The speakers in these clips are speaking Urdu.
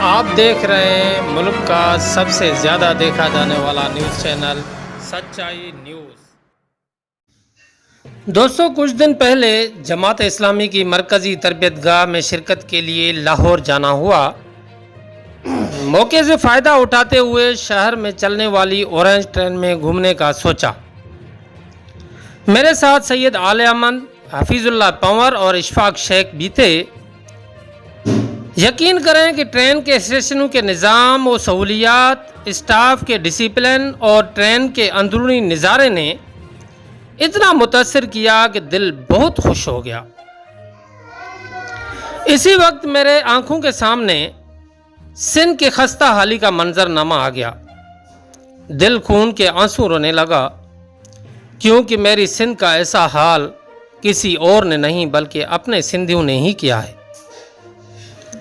آپ دیکھ رہے ہیں ملک کا سب سے زیادہ دیکھا جانے والا نیوز چینل سچائی نیوز۔ دوستو، کچھ دن پہلے جماعت اسلامی کی مرکزی تربیت گاہ میں شرکت کے لیے لاہور جانا ہوا۔ موقع سے فائدہ اٹھاتے ہوئے شہر میں چلنے والی اورنج ٹرین میں گھومنے کا سوچا۔ میرے ساتھ سید عالیہ احمد، حفیظ اللہ پنور اور اشفاق شیخ بھی تھے۔ یقین کریں کہ ٹرین کے اسٹیشنوں کے نظام و سہولیات، اسٹاف کے ڈسپلن اور ٹرین کے اندرونی نظارے نے اتنا متاثر کیا کہ دل بہت خوش ہو گیا۔ اسی وقت میرے آنکھوں کے سامنے سندھ کے خستہ حالی کا منظر نامہ آ گیا۔ دل خون کے آنسو رونے لگا، کیونکہ میری سندھ کا ایسا حال کسی اور نے نہیں بلکہ اپنے سندھیوں نے ہی کیا ہے۔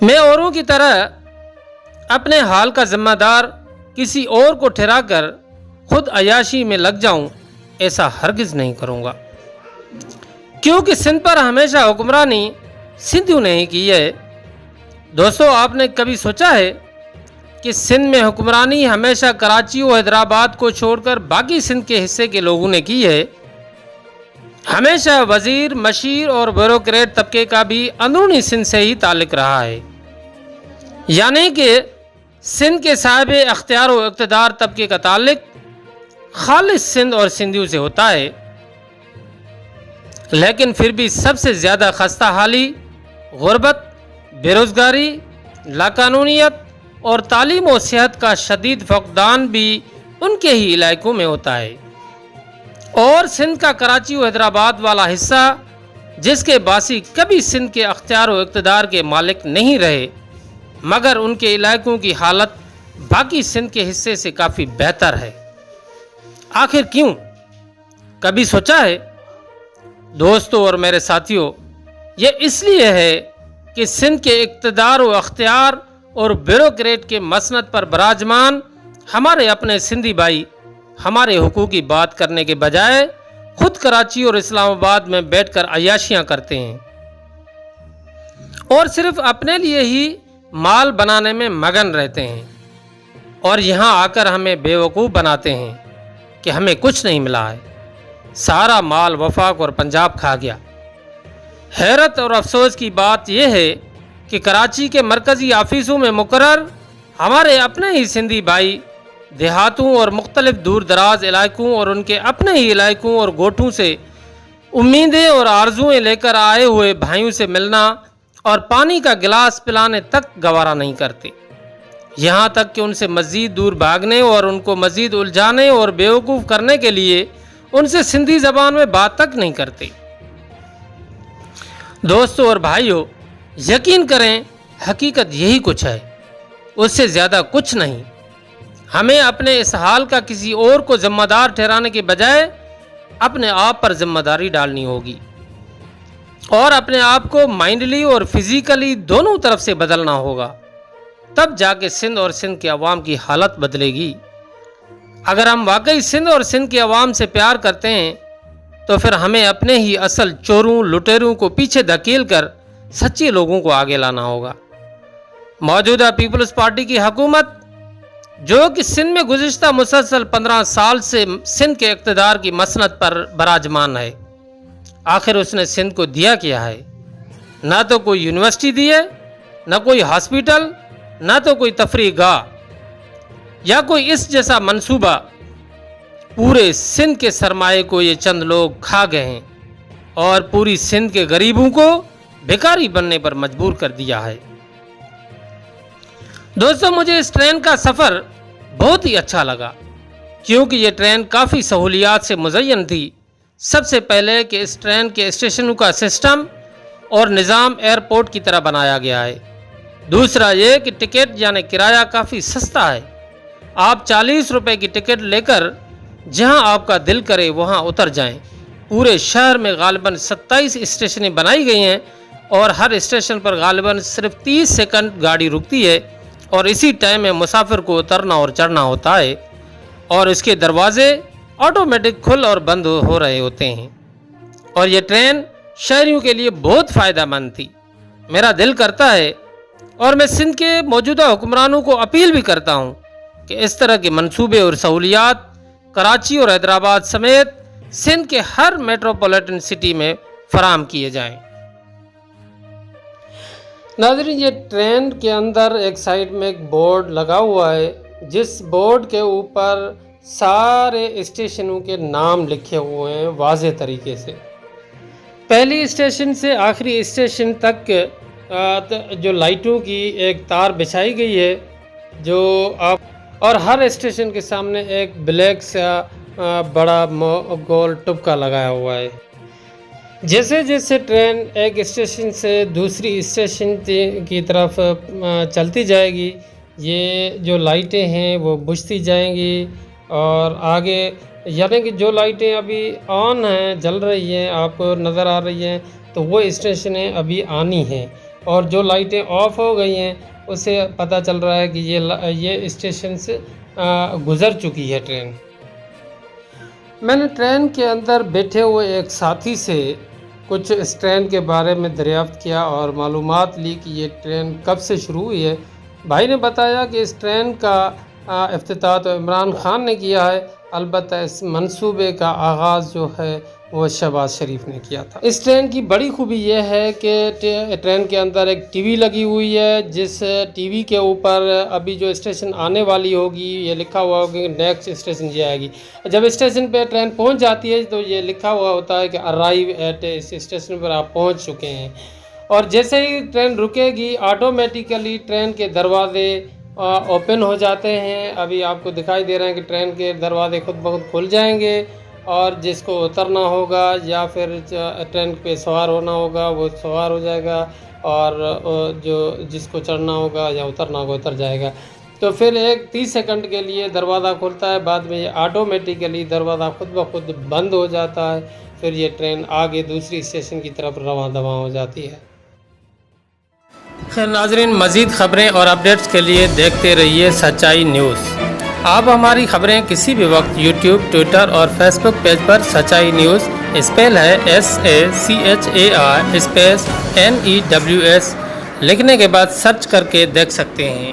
میں اوروں کی طرح اپنے حال کا ذمہ دار کسی اور کو ٹھہرا کر خود عیاشی میں لگ جاؤں، ایسا ہرگز نہیں کروں گا، کیونکہ سندھ پر ہمیشہ حکمرانی سندھیوں نے ہی کی ہے۔ دوستو، آپ نے کبھی سوچا ہے کہ سندھ میں حکمرانی ہمیشہ کراچی و حیدرآباد کو چھوڑ کر باقی سندھ کے حصے کے لوگوں نے کی ہے؟ ہمیشہ وزیر، مشیر اور بیوروکریٹ طبقے کا بھی اندرونی سندھ سے ہی تعلق رہا ہے، یعنی کہ سندھ کے صاحب اختیار و اقتدار طبقے کا تعلق خالص سندھ اور سندھیوں سے ہوتا ہے۔ لیکن پھر بھی سب سے زیادہ خستہ حالی، غربت، بے روزگاری، لاقانونیت اور تعلیم و صحت کا شدید فقدان بھی ان کے ہی علاقوں میں ہوتا ہے۔ اور سندھ کا کراچی و حیدرآباد والا حصہ، جس کے باسی کبھی سندھ کے اختیار و اقتدار کے مالک نہیں رہے، مگر ان کے علاقوں کی حالت باقی سندھ کے حصے سے کافی بہتر ہے۔ آخر کیوں؟ کبھی سوچا ہے؟ دوستو اور میرے ساتھیوں، یہ اس لیے ہے کہ سندھ کے اقتدار و اختیار اور بیوروکریٹ کے مسند پر براجمان ہمارے اپنے سندھی بھائی ہمارے حقوق کی بات کرنے کے بجائے خود کراچی اور اسلام آباد میں بیٹھ کر عیاشیاں کرتے ہیں اور صرف اپنے لیے ہی مال بنانے میں مگن رہتے ہیں، اور یہاں آ کر ہمیں بیوقوف بناتے ہیں کہ ہمیں کچھ نہیں ملا ہے، سارا مال وفاق اور پنجاب کھا گیا۔ حیرت اور افسوس کی بات یہ ہے کہ کراچی کے مرکزی آفیسوں میں مقرر ہمارے اپنے ہی سندھی بھائی دیہاتوں اور مختلف دور دراز علاقوں اور ان کے اپنے ہی علاقوں اور گوٹھوں سے امیدیں اور آرزویں لے کر آئے ہوئے بھائیوں سے ملنا اور پانی کا گلاس پلانے تک گوارا نہیں کرتے، یہاں تک کہ ان سے مزید دور بھاگنے اور ان کو مزید الجھانے اور بیوقوف کرنے کے لیے ان سے سندھی زبان میں بات تک نہیں کرتے۔ دوستو اور بھائیوں، یقین کریں، حقیقت یہی کچھ ہے، اس سے زیادہ کچھ نہیں۔ ہمیں اپنے اس حال کا کسی اور کو ذمہ دار ٹھہرانے کے بجائے اپنے آپ پر ذمہ داری ڈالنی ہوگی اور اپنے آپ کو مائنڈلی اور فزیکلی دونوں طرف سے بدلنا ہوگا، تب جا کے سندھ اور سندھ کے عوام کی حالت بدلے گی۔ اگر ہم واقعی سندھ اور سندھ کے عوام سے پیار کرتے ہیں تو پھر ہمیں اپنے ہی اصل چوروں، لٹیروں کو پیچھے دھکیل کر سچے لوگوں کو آگے لانا ہوگا۔ موجودہ پیپلز پارٹی کی حکومت، جو کہ سندھ میں گزشتہ مسلسل 15 سال سے سندھ کے اقتدار کی مسند پر براجمان ہے، آخر اس نے سندھ کو دیا کیا ہے؟ نہ تو کوئی یونیورسٹی دی ہے، نہ کوئی ہاسپیٹل، نہ تو کوئی تفریح گاہ یا کوئی اس جیسا منصوبہ۔ پورے سندھ کے سرمایے کو یہ چند لوگ کھا گئے ہیں اور پوری سندھ کے غریبوں کو بھکاری بننے پر مجبور کر دیا ہے۔ دوستو، مجھے اس ٹرین کا سفر بہت ہی اچھا لگا، کیونکہ یہ ٹرین کافی سہولیات سے مزین تھی۔ سب سے پہلے کہ اس ٹرین کے اسٹیشنوں کا سسٹم اور نظام ایئرپورٹ کی طرح بنایا گیا ہے۔ دوسرا یہ کہ ٹکٹ یعنی کرایہ کافی سستا ہے، آپ 40 روپے کی ٹکٹ لے کر جہاں آپ کا دل کرے وہاں اتر جائیں۔ پورے شہر میں غالباً 27 اسٹیشنیں بنائی گئی ہیں اور ہر اسٹیشن پر غالباً صرف 30 سیکنڈ گاڑی رکتی ہے، اور اسی ٹائم میں مسافر کو اترنا اور چڑھنا ہوتا ہے، اور اس کے دروازے آٹومیٹک کھل اور بند ہو رہے ہوتے ہیں، اور یہ ٹرین شہریوں کے لیے بہت فائدہ مند تھی۔ میرا دل کرتا ہے اور میں سندھ کے موجودہ حکمرانوں کو اپیل بھی کرتا ہوں کہ اس طرح کے منصوبے اور سہولیات کراچی اور حیدرآباد سمیت سندھ کے ہر میٹروپولیٹن سٹی میں فراہم کیے جائیں۔ ناظرین، یہ ٹرین کے اندر ایک سائڈ میں ایک بورڈ لگا ہوا ہے، جس بورڈ کے اوپر سارے اسٹیشنوں کے نام لکھے ہوئے ہیں واضح طریقے سے۔ پہلی اسٹیشن سے آخری اسٹیشن تک جو لائٹوں کی ایک تار بچھائی گئی ہے، جو آپ اور ہر اسٹیشن کے سامنے ایک بلیک سا بڑا گول ٹپکا لگایا ہوا ہے۔ جیسے جیسے ٹرین ایک اسٹیشن سے دوسری اسٹیشن کی طرف چلتی جائے گی، یہ جو لائٹیں ہیں وہ بجھتی جائیں گی، اور آگے یعنی کہ جو لائٹیں ابھی آن ہیں، جل رہی ہیں، آپ کو نظر آ رہی ہیں، تو وہ اسٹیشنیں ابھی آنی ہیں، اور جو لائٹیں آف ہو گئی ہیں اس سے پتہ چل رہا ہے کہ یہ اسٹیشن سے گزر چکی ہے ٹرین۔ میں نے ٹرین کے اندر بیٹھے ہوئے ایک ساتھی سے کچھ اس ٹرین کے بارے میں دریافت کیا اور معلومات لی کہ یہ ٹرین کب سے شروع ہوئی ہے۔ بھائی نے بتایا کہ اس ٹرین کا افتتاح تو عمران خان نے کیا ہے، البتہ اس منصوبے کا آغاز جو ہے وہ شہباز شریف نے کیا تھا۔ اس ٹرین کی بڑی خوبی یہ ہے کہ ٹرین کے اندر ایک ٹی وی لگی ہوئی ہے، جس ٹی وی کے اوپر ابھی جو اسٹیشن آنے والی ہوگی یہ لکھا ہوا ہوگا کہ نیکسٹ اسٹیشن یہ آئے گی۔ جب اسٹیشن پہ ٹرین پہنچ جاتی ہے تو یہ لکھا ہوا ہوتا ہے کہ ارائیو ایٹ، اس اسٹیشن پر آپ پہنچ چکے ہیں، اور جیسے ہی ٹرین رکے گی آٹومیٹیکلی ٹرین کے دروازے اوپن ہو جاتے ہیں۔ ابھی آپ کو دکھائی دے رہے ہیں کہ ٹرین کے دروازے خود بخود کھل جائیں گے، اور جس کو اترنا ہوگا یا پھر ٹرین پہ سوار ہونا ہوگا وہ سوار ہو جائے گا، اور جس کو چڑھنا ہوگا یا اترنا ہوگا اتر جائے گا۔ تو پھر 30 سیکنڈ کے لیے دروازہ کھلتا ہے، بعد میں یہ آٹومیٹیکلی دروازہ خود بخود بند ہو جاتا ہے، پھر یہ ٹرین آگے دوسری اسٹیشن کی طرف رواں دواں ہو جاتی ہے۔ خیر ناظرین، مزید خبریں اور اپڈیٹس کے لیے دیکھتے رہیے سچائی نیوز۔ آپ ہماری خبریں کسی بھی وقت یوٹیوب، ٹویٹر اور فیس بک پیج پر سچائی نیوز اسپیل ہے SACHAI اسپیس NEWS لکھنے کے بعد سرچ کر کے دیکھ سکتے ہیں۔